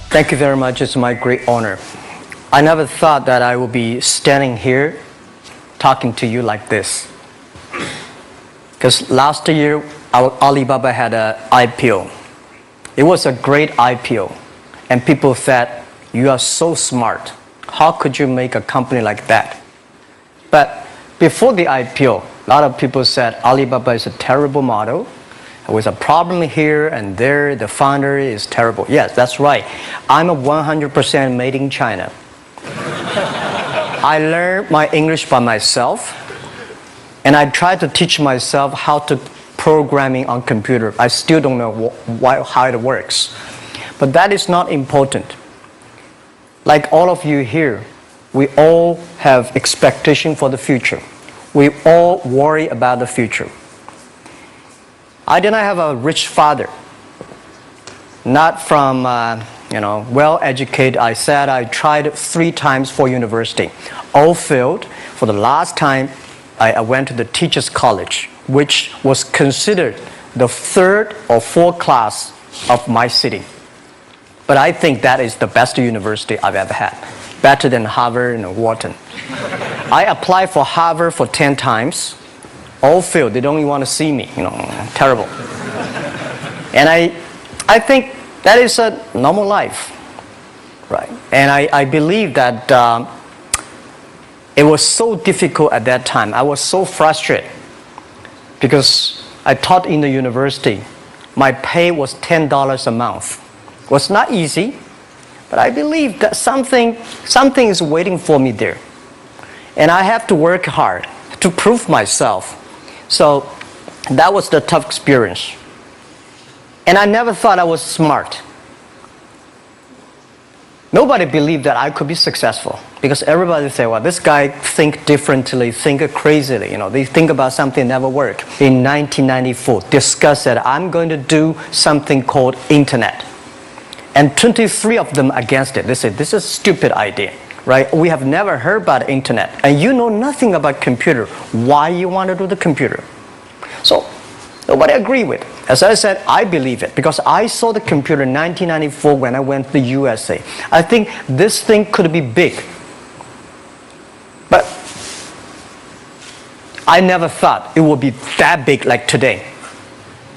Thank you very much. It's my great honor. I never thought that I would be standing here talking to you like this. Because last year, Alibaba had an IPO. It was a great IPO. And people said, you are so smart. How could you make a company like that? But before the IPO, a lot of people said Alibaba is a terrible model. There was a problem here and there. The founder is terrible. Yes, that's right. I'm a 100% made in China. I learned my English by myself. And I tried to teach myself how to programming on computer. I still don't know how it works. But that is not important. Like all of you here, we all have expectation for the future. We all worry about the future. I did not have a rich father. Not from, well-educated. I said I tried 3 times for university. All failed. For the last time, I went to the teacher's college, which was considered the 3rd or 4th class of my city. But I think that is the best university I've ever had. Better than Harvard and Wharton. I applied for Harvard for 10 times. All failed. They don't even want to see me. Terrible. And I think that is a normal life. Right? And I believe that it was so difficult at that time. I was so frustrated. Because I taught in the university. My pay was $10 a month. It was not easy. But I believe that something is waiting for me there. And I have to work hard to prove myself. So that was the tough experience. And I never thought I was smart. Nobody believed that I could be successful. Because everybody say, well, this guy think differently, think crazily. They think about something never work. In 1994, discussed that I'm going to do something called internet. And 23 of them against it. They said, this is a stupid idea. Right? We have never heard about internet. And you know nothing about computer. Why you want to do the computer? So, nobody agreed with it. As I said, I believe it. Because I saw the computer in 1994 when I went to the USA. I think this thing could be big. But I never thought it would be that big like today.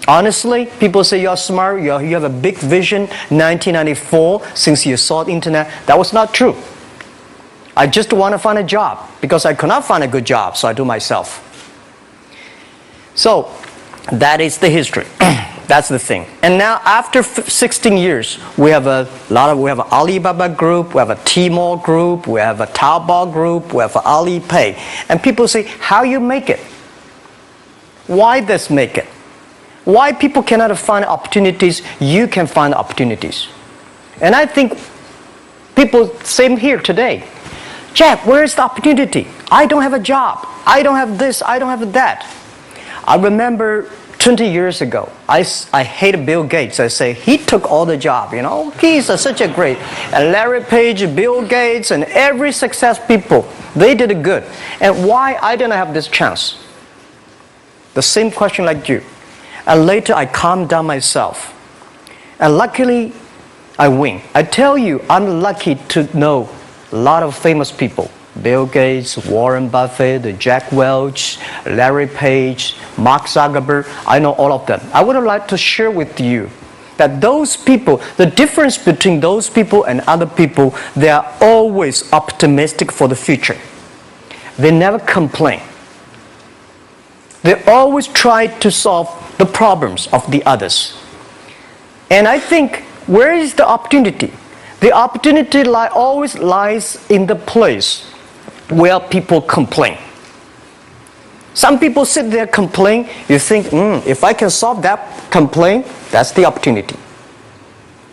Honestly, people say you're smart, you have a big vision. 1994, since you saw the internet, that was not true. I just want to find a job because I could not find a good job, so I do myself. So that is the history. That's the thing. And now after 16 years, we have an Alibaba group, we have a Tmall group, we have a Taobao group, we have an Alipay. And people say, how you make it? Why this make it? Why people cannot find opportunities, you can find opportunities. And I think people, same here today. Jack, where is the opportunity? I don't have a job. I don't have this. I don't have that. I remember 20 years ago, I hated Bill Gates. I say, he took all the job, He's such a great. And Larry Page, Bill Gates, and every success people, they did it good. And why I didn't have this chance? The same question like you. And later I calmed down myself. And luckily, I win. I tell you, I'm lucky to know a lot of famous people. Bill Gates, Warren Buffett, Jack Welch, Larry Page, Mark Zuckerberg. I know all of them. I would like to share with you that those people, the difference between those people and other people, they are always optimistic for the future. They never complain. They always try to solve the problems of the others. And I think, where is the opportunity? The opportunity always lies in the place where people complain. Some people sit there complain. You think, if I can solve that complaint, that's the opportunity.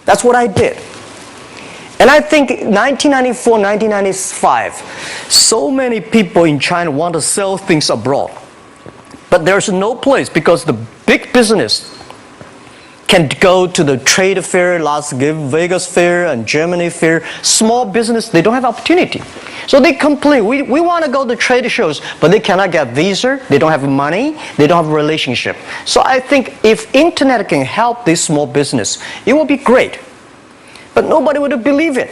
That's what I did. And I think 1994, 1995, so many people in China want to sell things abroad. But there's no place because the big business can go to the trade fair, Las Vegas fair and Germany fair. Small business, they don't have opportunity. So they complain, we want to go to trade shows, but they cannot get visa, they don't have money, they don't have a relationship. So I think if internet can help this small business, it will be great. but nobody would believe it.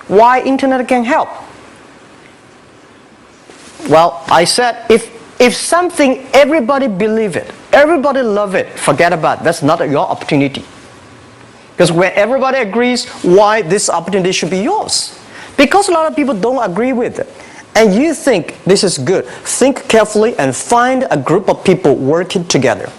Why internet can help? Well, I said, if something, everybody believe it, everybody love it, forget about it. That's not your opportunity. Because when everybody agrees, why this opportunity should be yours? Because a lot of people don't agree with it. And you think this is good. Think carefully and find a group of people working together.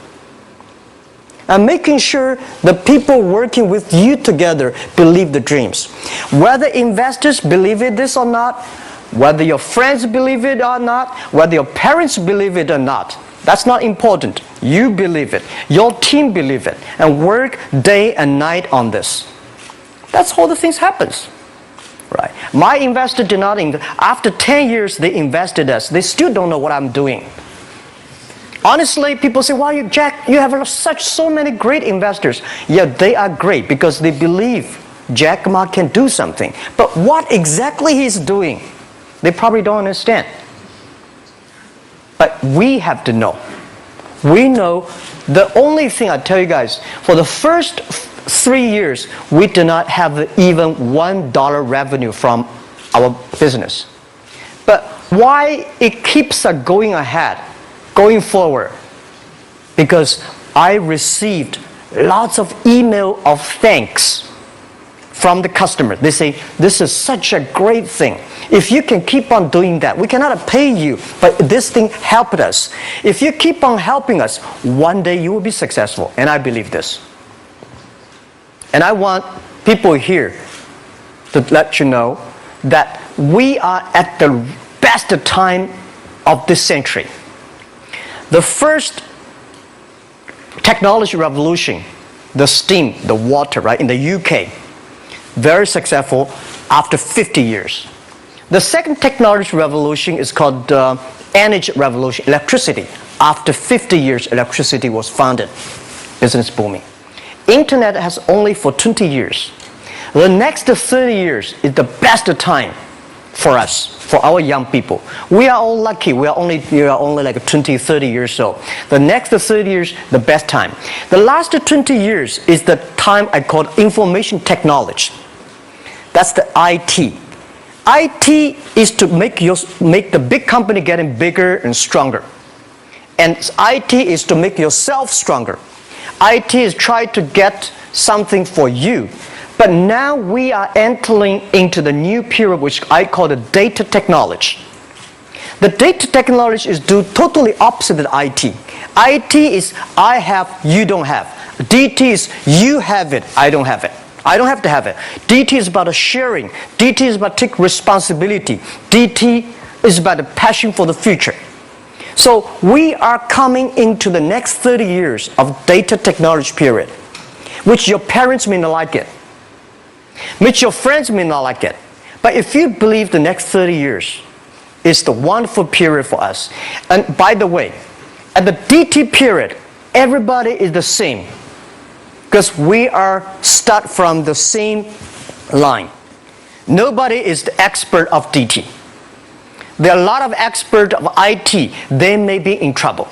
And making sure the people working with you together believe the dreams. Whether investors believe it this or not, whether your friends believe it or not, whether your parents believe it or not, that's not important. You believe it. Your team believe it. And work day and night on this. That's how the things happens. Right. My investor did not invest. After 10 years, they invested us. They still don't know what I'm doing. Honestly, people say, "Why, Jack, you have so many great investors." Yeah, they are great because they believe Jack Ma can do something. But what exactly he's doing, they probably don't understand. But we have to know. We know the only thing I tell you guys, for the first 3 years, we do not have even $1 revenue from our business. But why it keeps us going ahead, going forward? Because I received lots of email of thanks from the customer. They say, "This is such a great thing. If you can keep on doing that, we cannot pay you, but this thing helped us. If you keep on helping us, one day you will be successful." And I believe this. And I want people here to let you know that we are at the best time of this century. The first technology revolution, the steam, the water, right, in the UK, very successful after 50 years. The second technology revolution is called energy revolution, electricity. After 50 years, electricity was founded, business booming. Internet has only for 20 years. The next 30 years is the best time for us, for our young people. We are all lucky. We are only like 20, 30 years old. The next 30 years, the best time. The last 20 years is the time I call information technology. That's the IT. IT is to make the big company getting bigger and stronger. And IT is to make yourself stronger. IT is trying to get something for you. But now we are entering into the new period which I call the data technology. The data technology is totally opposite of IT. IT is I have, you don't have. DT is you have it, I don't have it. I don't have to have it. DT is about sharing. DT is about taking responsibility. DT is about the passion for the future. So we are coming into the next 30 years of data technology period, which your parents may not like it, which your friends may not like it. But if you believe the next 30 years is the wonderful period for us. And by the way, at the DT period, everybody is the same. Because we are start from the same line. Nobody is the expert of DT. There are a lot of experts of IT. They may be in trouble.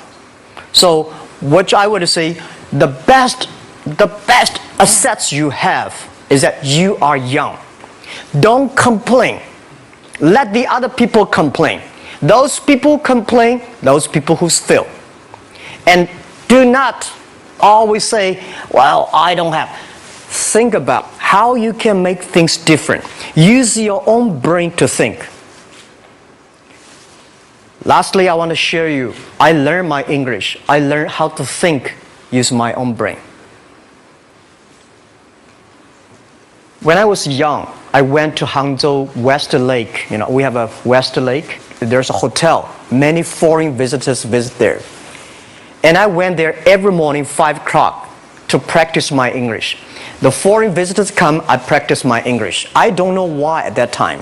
So what I would say, the best assets you have is that you are young. Don't complain. Let the other people complain. Those people complain, those people who fail. And do not always say, "Well, I don't have." Think about how you can make things different. Use your own brain to think. Lastly, I want to share you, I learned my English. I learned how to think, use my own brain. When I was young, I went to Hangzhou West Lake. We have a West Lake. There's a hotel. Many foreign visitors visit there. And I went there every morning, 5 o'clock, to practice my English. The foreign visitors come, I practice my English. I don't know why at that time.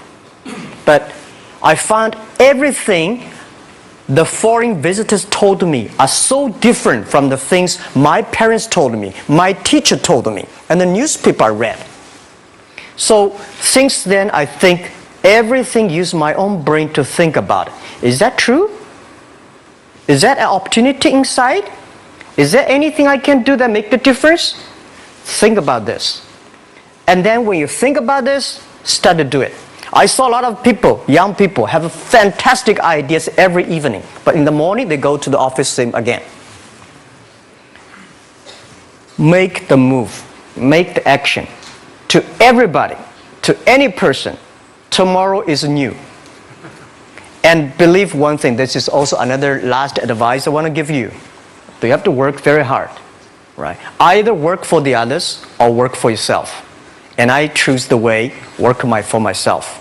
But I found everything the foreign visitors told me are so different from the things my parents told me, my teacher told me, and the newspaper I read. So since then, I think everything use my own brain to think about it. Is that true? Is that an opportunity inside? Is there anything I can do that make the difference? Think about this. And then when you think about this, start to do it. I saw a lot of people, young people, have fantastic ideas every evening. But in the morning, they go to the office same again. Make the move. Make the action. To everybody, to any person, tomorrow is new. And believe one thing, this is also another last advice I want to give you. You have to work very hard, right? Either work for the others or work for yourself. And I choose the way, work for myself.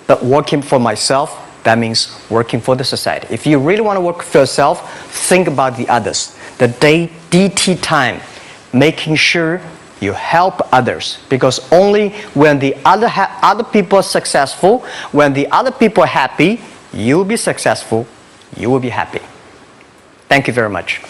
But working for myself, that means working for the society. If you really want to work for yourself, think about the others. The DT time, making sure you help others. Because only when the other people are successful, when the other people are happy, you will be successful, you will be happy. Thank you very much.